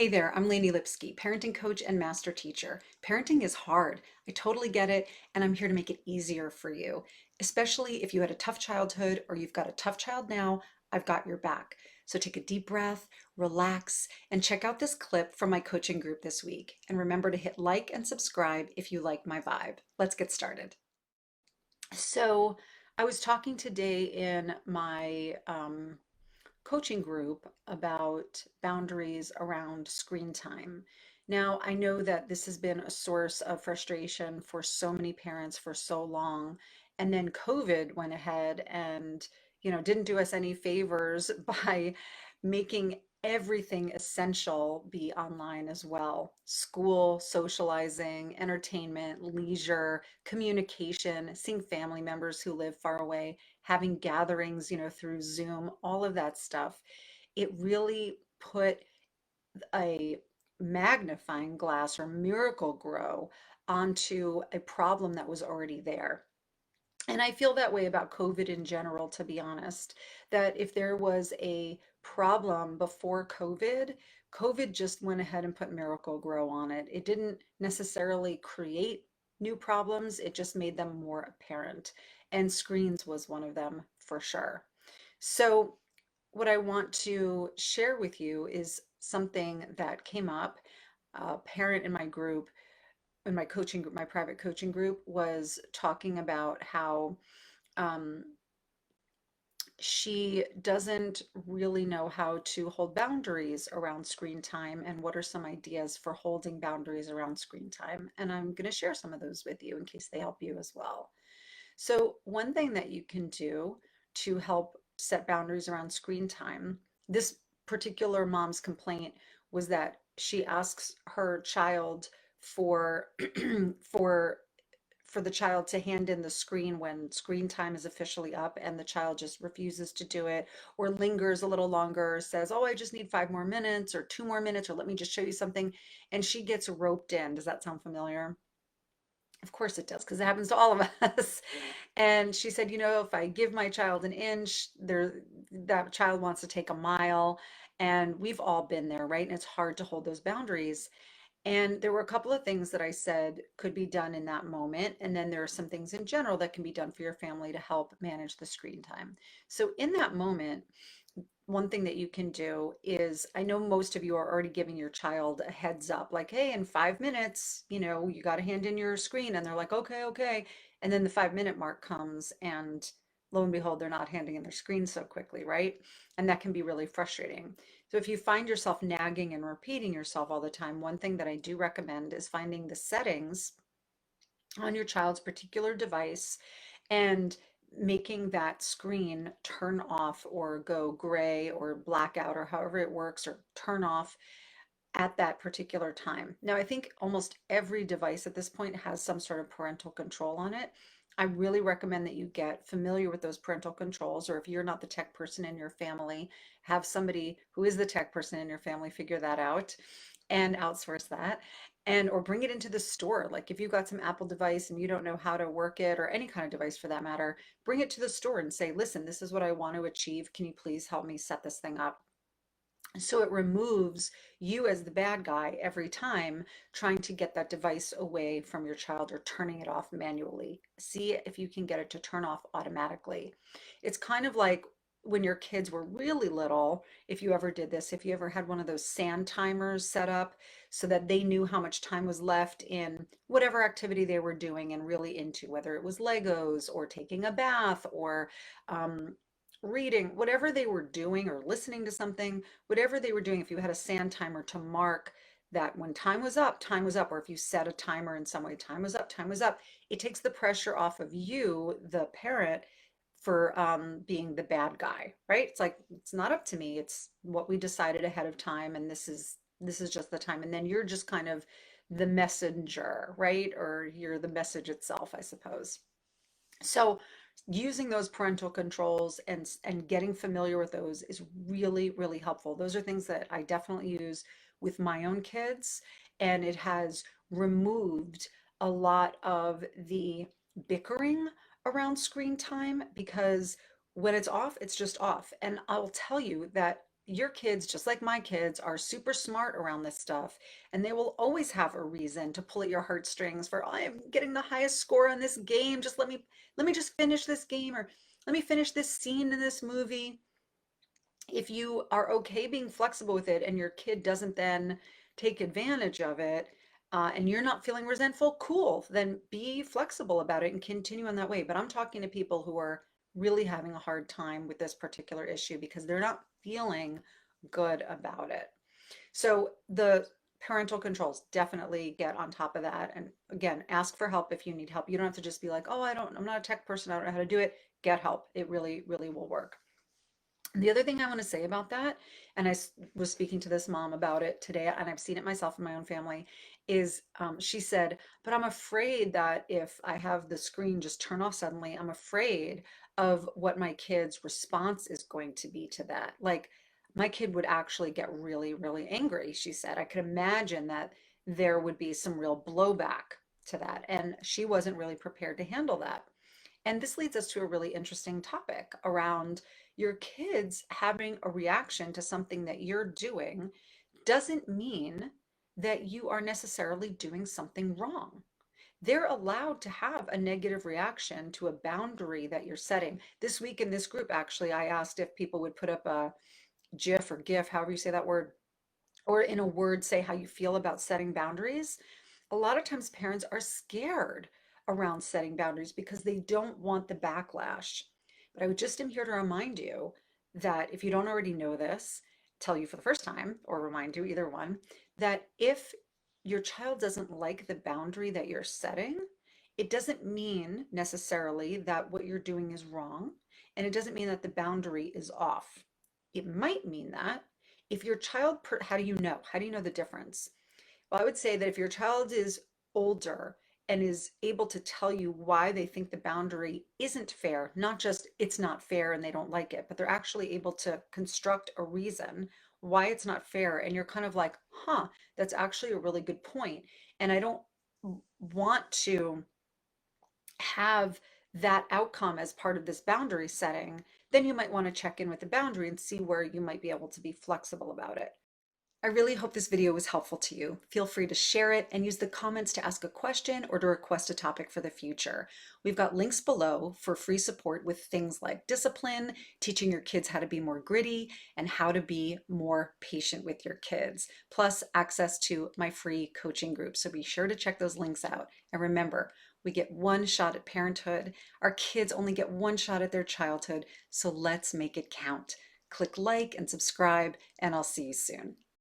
Hey there, I'm Lainey Lipsky, parenting coach and master teacher. Parenting is hard. I totally get it, and I'm here to make it easier for you. Especially if you had a tough childhood or you've got a tough child now, I've got your back. So take a deep breath, relax, and check out this clip from my coaching group this week. And remember to hit like and subscribe if you like my vibe. Let's get started. So, I was talking today in my coaching group about boundaries around screen time. Now, I know that this has been a source of frustration for so many parents for so long. And then COVID went ahead and, didn't do us any favors by making everything essential be online as well. School, socializing, entertainment, leisure, communication, seeing family members who live far away, having gatherings, through Zoom, all of that stuff. It really put a magnifying glass or miracle grow onto a problem that was already there. And I feel that way about COVID in general, to be honest, that if there was a problem before COVID, COVID just went ahead and put Miracle Grow on it. It didn't necessarily create new problems, it just made them more apparent. And screens was one of them for sure. So, what I want to share with you is something that came up. A parent in my group, in my coaching group, my private coaching group, was talking about how um, she doesn't really know how to hold boundaries around screen time and what are some ideas for holding boundaries around screen time. And I'm going to share some of those with you in case they help you as well. So, one thing that you can do to help set boundaries around screen time, this particular mom's complaint was that she asks her child for for for the child to hand in the screen when screen time is officially up and the child just refuses to do it or lingers a little longer, or says, "Oh, I just need 5 more minutes or 2 more minutes, or let me just show you something." And she gets roped in. Does that sound familiar? Of course it does, because it happens to all of us. And she said, if I give my child an inch, that child wants to take a mile. And we've all been there, right? And it's hard to hold those boundaries. And there were a couple of things that I said could be done in that moment. And then there are some things in general that can be done for your family to help manage the screen time. So in that moment, one thing that you can do is, I know most of you are already giving your child a heads up, like, hey, in 5 minutes, you got to hand in your screen. And they're like, okay, okay. And then the 5 minute mark comes, and lo and behold, they're not handing in their screen so quickly, right? And that can be really frustrating. So if you find yourself nagging and repeating yourself all the time, one thing that I do recommend is finding the settings on your child's particular device and making that screen turn off or go gray or black out or however it works, or turn off at that particular time. Now, I think almost every device at this point has some sort of parental control on it. I really recommend that you get familiar with those parental controls, or if you're not the tech person in your family, have somebody who is the tech person in your family figure that out and outsource that, and or bring it into the store. Like if you've got some Apple device and you don't know how to work it, or any kind of device for that matter, bring it to the store and say, listen, this is what I want to achieve. Can you please help me set this thing up? So it removes you as the bad guy every time trying to get that device away from your child or turning it off manually. See if you can get it to turn off automatically. It's kind of like when your kids were really little, if you ever did this, if you ever had one of those sand timers set up so that they knew how much time was left in whatever activity they were doing and really into, whether it was Legos or taking a bath or um, reading, whatever they were doing, or listening to something, whatever they were doing. If you had a sand timer to mark that when time was up, or if you set a timer in some way, time was up, it takes the pressure off of you, the parent, for being the bad guy, right? It's like, it's not up to me. It's what we decided ahead of time, and this is just the time. And then you're just kind of the messenger, right? Or you're the message itself, I suppose. So using those parental controls and getting familiar with those is really, really helpful. Those are things that I definitely use with my own kids, and it has removed a lot of the bickering around screen time, because when it's off, it's just off. And I'll tell you that your kids, just like my kids, are super smart around this stuff, and they will always have a reason to pull at your heartstrings for, "I am getting the highest score on this game. Just let me just finish this game, or let me finish this scene in this movie." If you are okay being flexible with it and your kid doesn't then take advantage of it, and you're not feeling resentful, cool, then be flexible about it and continue in that way. But I'm talking to people who are really having a hard time with this particular issue because they're not feeling good about it. So the parental controls, definitely get on top of that. And again, ask for help if you need help. You don't have to just be like, "Oh, I'm not a tech person. I don't know how to do it." Get help. It really, really will work. The other thing I want to say about that, and was speaking to this mom about it today, and I've seen it myself in my own family, is she said, "But I'm afraid that if I have the screen just turn off suddenly, I'm afraid of what my kid's response is going to be to that. Like, my kid would actually get really, really angry," she said. "I could imagine that there would be some real blowback to that." And she wasn't really prepared to handle that. And this leads us to a really interesting topic around your kids having a reaction to something that you're doing doesn't mean that you are necessarily doing something wrong. They're allowed to have a negative reaction to a boundary that you're setting. This week in this group, actually, I asked if people would put up a GIF or GIF, however you say that word, or in a word, say how you feel about setting boundaries. A lot of times parents are scared around setting boundaries because they don't want the backlash. But I would just am here to remind you that if you don't already know this, tell you for the first time or remind you, either one, that if your child doesn't like the boundary that you're setting, it doesn't mean necessarily that what you're doing is wrong, and it doesn't mean that the boundary is off. It might mean that if your child, how do you know? How do you know the difference? Well, I would say that if your child is older and is able to tell you why they think the boundary isn't fair, not just it's not fair and they don't like it, but they're actually able to construct a reason why it's not fair. And you're kind of like, huh, that's actually a really good point. And I don't want to have that outcome as part of this boundary setting. Then you might want to check in with the boundary and see where you might be able to be flexible about it. I really hope this video was helpful to you. Feel free to share it and use the comments to ask a question or to request a topic for the future. We've got links below for free support with things like discipline, teaching your kids how to be more gritty, and how to be more patient with your kids, plus access to my free coaching group. So be sure to check those links out. And remember, we get one shot at parenthood. Our kids only get one shot at their childhood. So let's make it count. Click like and subscribe, and I'll see you soon.